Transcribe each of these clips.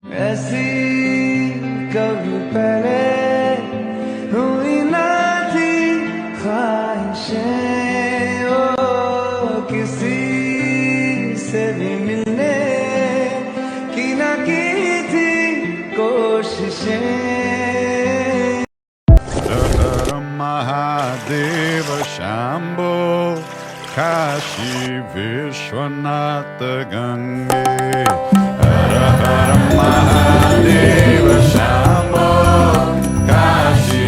ऐसी कभी पहले हुई ना थी ख्वाहिशें ओ किसी से भी मिलने की ना की थी कोशिशें महादेव शंभो काशी विश्वनाथ गंगे हर हर महादेव शंभो काशी.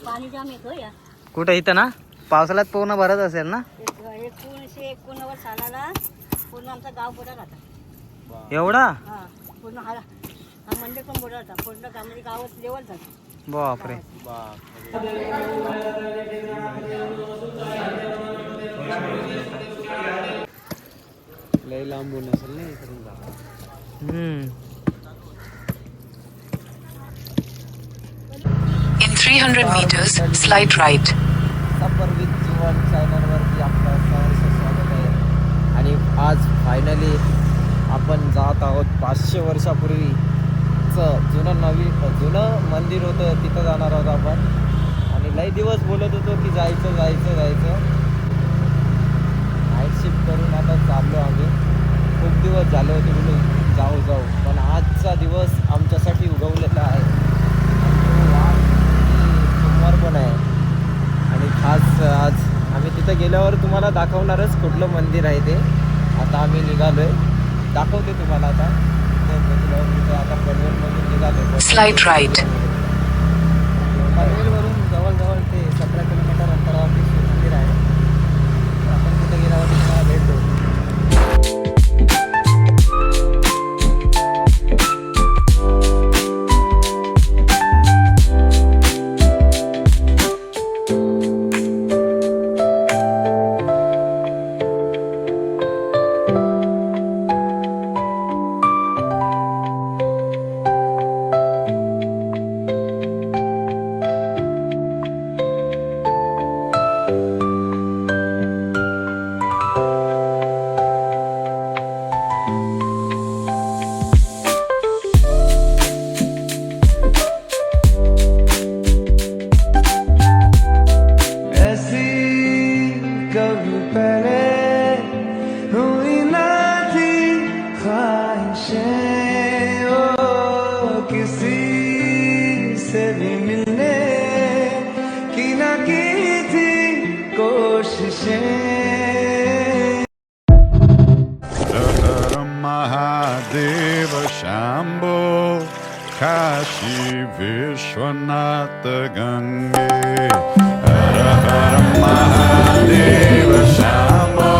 पाणी जाम येतो या कुठे इथं ना पावसाळ्यात पूर्ण भरत असेल ना 1991 सालाला पूर्ण आमचा गाव बुडा राहता. एवढा. हा पूर्ण हा मंदिर पण बुडा राहता. पूर्ण गावामध्ये गावात लेवल झालं. बापरे. लय लांबून असेल ना इकडून In 300 meters, slide right. सफर विथ जीवन चॅनलवरती आपलं सहर्ष स्वागत आहे. आणि आज फायनली आपण जात आहोत 500 वर्षापूर्वीचं जुनं मंदिर होतं, तिथं जाणार आहोत आपण. आणि लई दिवस बोलत होतो की जायचं नाईट शिफ्ट करून आता चाललो आम्ही. खूप दिवस झाले होते बोलून जाऊ पण आजचा दिवस आमच्यासाठी उगवलेला आहे. सोमवार पण आहे आणि खास आज आम्ही तिथं गेल्यावर तुम्हाला दाखवणारच कुठलं मंदिर आहे ते. आता आम्ही निघालो आहे, दाखवते तुम्हाला आता. आता पनवेलमधून निघालो. Slide right. पनवेलवरून जवळजवळ ते 17 किलोमीटर अंतरावरती मंदिर आहे. आपण तिथं गेल्यावरती तुम्हाला भेट देऊ. कभी पहले हुई ना थी ख्वाहिशें ओ किसी से भी मिलने की ना की थी कोशिशें. हर महादेव शंभो काशी विश्वनाथ गंगे हर हर महादेव शंभो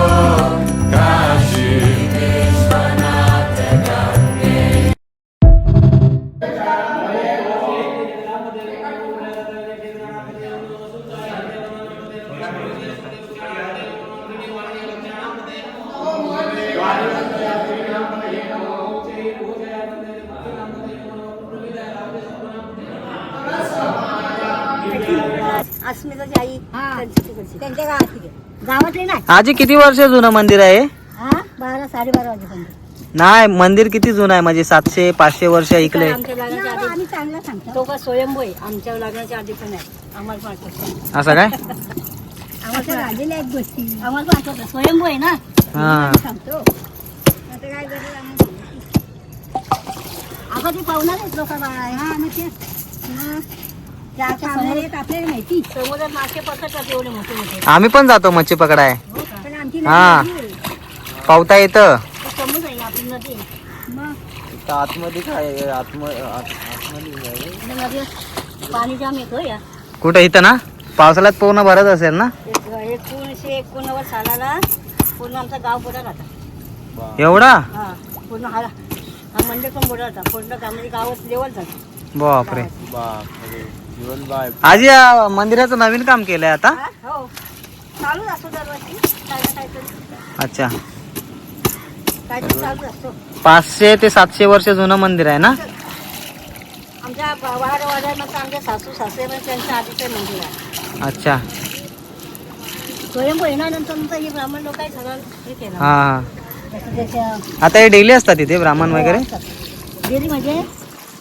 काशी विश्वनाथ गंगे. अस्मिताची आई त्यांच्या गावातले नाही. आजी किती वर्ष जुनं मंदिर आहे? 12-12.5 वाजेपर्यंत. नाही मंदिर किती जुनं आहे म्हणजे 700-500 वर्ष ऐकलंय. आमच्या लग्नाच्या आधी आम्ही चांगला सांगतो. तो का स्वयंभू आहे. आमच्या लग्नाच्या आधी पण आहे. आम्हाला पण आठवतं. असं काय? आम्हाला राहिलेल्या एक गोष्टी आम्हाला पण आठवतं. स्वयंभू आहे ना. हा सांगतो आता काय गरज आम्हाला. आता ती पाहुणार आहेत लोक आपल्याला माहिती. समुद्रात मासे पकडतात एवढे मोठे मोठे. आम्ही पण जातो मच्छी पकडाय. पण आमची हा पावता येतं. समुद्र आहे आपली नदी. मग इथं आतमध्ये काय आहे? आतमध्ये आहे. पाणी जाम येतो या. कुठे इथं ना पावसाळ्यात पूर्ण भरत असेल ना. 1991 सालाला पूर्ण आमचा गाव बुडा राहता. एवढा. हा पूर्ण हा मंदिर पण बुडा राहता. पूर्ण गावामध्ये गावात लेवल झालं. बापरे. जीवन बाय. आजी या मंदिराचं नवीन काम केलंय आता. हो चालूच असतो दरवर्षी काय ना काहीतरी. अच्छा काहीतरी चालूच असतो. 500 ते 700 वर्ष जुनं मंदिर आहे ना. आमच्या वाड्यामध्ये आमच्या सासू सासरे पण त्यांच्या आधीचं मंदिर आहे. अच्छा स्वयंभू येण्यानंतर हे ब्राह्मण लोक सगळं हे केलं. हा जसं त्याच्या आता हे डेली असतात इथे ब्राह्मण वगैरे. अंधेरी म्हणजे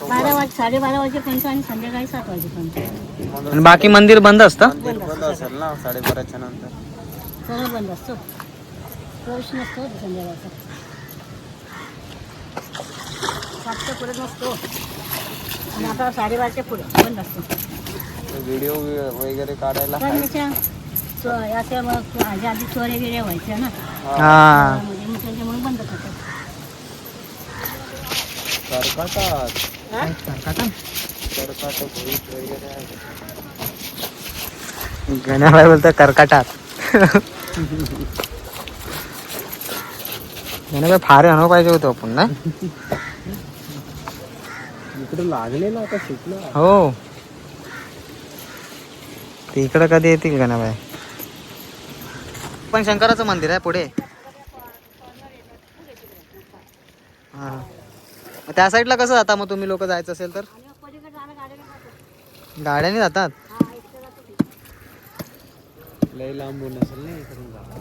12 वाजेपर्यंत आणि संध्याकाळी 7 वाजेपर्यंत. आणि बाकी मंदिर बंद असतं. मंदिर बंद असेल ना 12:30च्या नंतर. सगळं बंद असतो, प्रवेश नसतो संध्याकाळचा. 7च्या पुढे नसतो आणि आता 12:30च्या पुढे बंद असतो. व्हिडिओ वगैरे काढायला पण याच्या मग आधी चोऱ्या गिऱ्या व्हायच्या ना, हा म्हणजे मग त्याच्यामुळे बंद करतात. कर्काटात कर्काटक. भोईत वगैरे आहे. गण्याबाई बोलतो कर्काटात. गण्याबाई फार आणू पाहिजे होतो आपण ना. इकडे लागले ना आता शिकलो. हो ते इकडं कधी येतील गण्याबाई. पण शंकराचं मंदिर आहे पुढे. हा मग त्या साईडला कसं जाता मग तुम्ही लोक जायचं असेल तर? आणि मग पलीकडे जाणं गाड्याने जातो. गाड्याने जातात. हा, एकटं जातो तिथे. लई लांबून असेल ना इकडून जाता.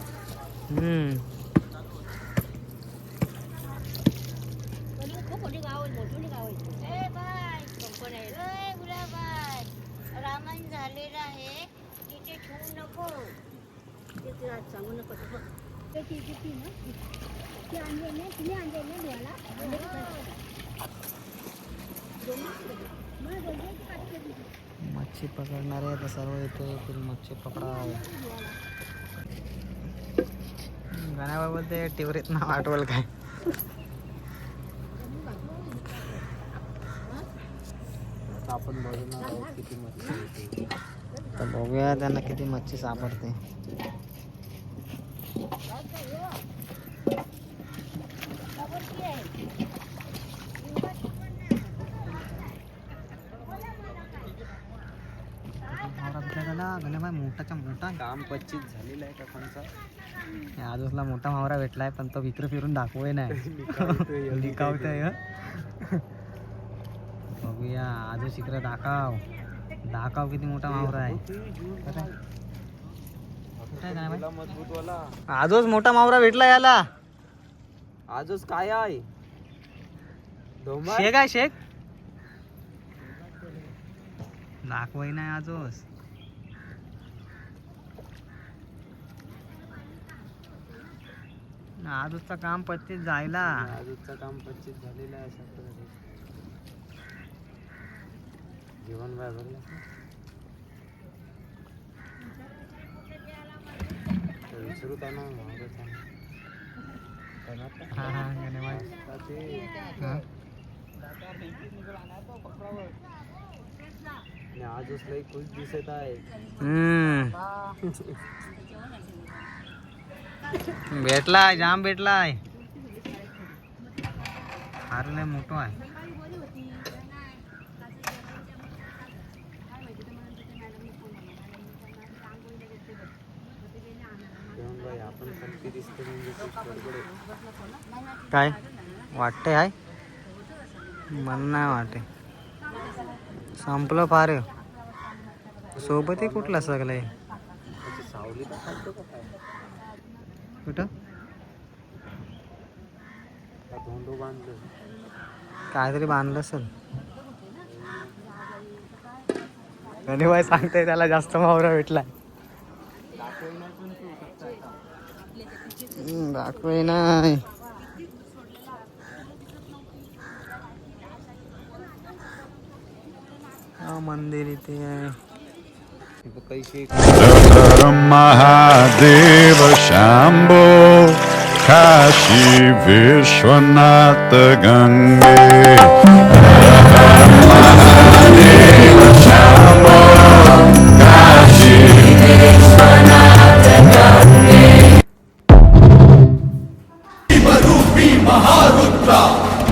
खूप मोठी गाव आहेत, मोठी गाव आहेत. कंपन्या आहेत. रामायण झालेलं आहे तिथे ठेवू नको. ते तुला सांगू नको तू बघ. ते ती ना ती आणले ना, तुम्ही आणले ना देवाला. मच्छी पकडणारे आता सर्व इथे येतील मच्छी पकडा. गण्याबाई बोलते टिवरीत नाव आठवल काय. आपण बघणार आहोत किती मच्छी येते. तर बघूया त्यांना किती मच्छी सापडते. गण्याबाई मोठाच्या मोठा काम 25 झालेलं आहे का कोणचा. आजूसला मोठा मावरा भेटलाय पण तो विक्र फिरून दाखवय नाही. लिकावतोय. बघूया आजू शिकर दाखव किती मोठा मावरा आहे. मजबूत वाला आजच मोठा मावरा भेटला याला. आजच काय आहे शेक आहे शेक. दाखवय नाही आजच. आजचं काम 25 जायला. आजचं काम 25 झालेलं आहे. जेवण बाय भरलं विसरू त्या ना. आजच लई खुश दिसत आहे. भेटलाय जाम भेटलाय. फार लय मोठं आहे. काय वाटतंय आहे मला नाही वाटते. संपलं फार. सोबतही कुठला सगळं कुठं काहीतरी बांधलं असेल. गणेबाई सांगते त्याला जास्त मावरा भेटलाय. दाखवय नाही. हा मंदिर इथे आहे. महादेव शंभो काशी विश्वनाथ गंगे महादेव शंभो काशी विश्वनाथ गंगे रूपी महारुद्रा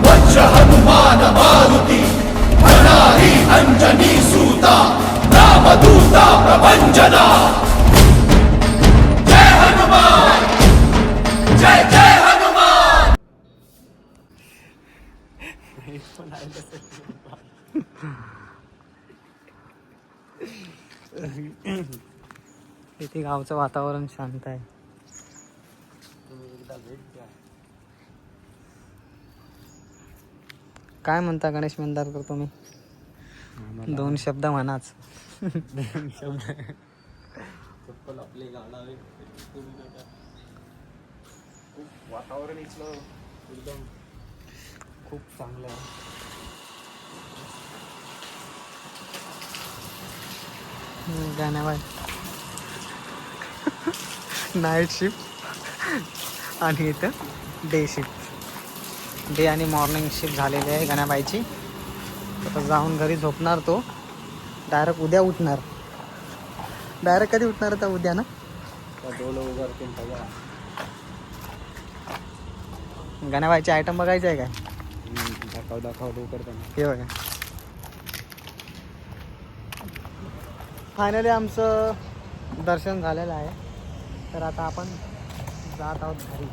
वज्र हनुमान मारुति अनारी अंजनी सूता रामदूता प्रभंजना. जय हनुमान जय जय हनुमान. इथे गावचं वातावरण शांत आहे. काय म्हणता गणेश मेंढारकर तुम्ही? 2 शब्द म्हणाच. चप्पल आपली घालावे. खूप वातावरण इथलं एकदम खूप चांगलं आहे. गाण्याबाई नाईट शिफ्ट आणि इथं डे शिफ्ट. डे आणि मॉर्निंग शिफ्ट झालेली आहे गण्याबाईची. आता जाऊन घरी झोपणार तो. डायरेक्ट उद्या उठणार. डायरेक्ट कधी उठणार आता? उद्या ना. गण्याबाईचे आयटम बघायचे आहे काय? दाखव लवकर त्यांना. हे बघा. फायनली आमचं दर्शन झालेलं आहे. तर आता आपण जात आहोत घरी.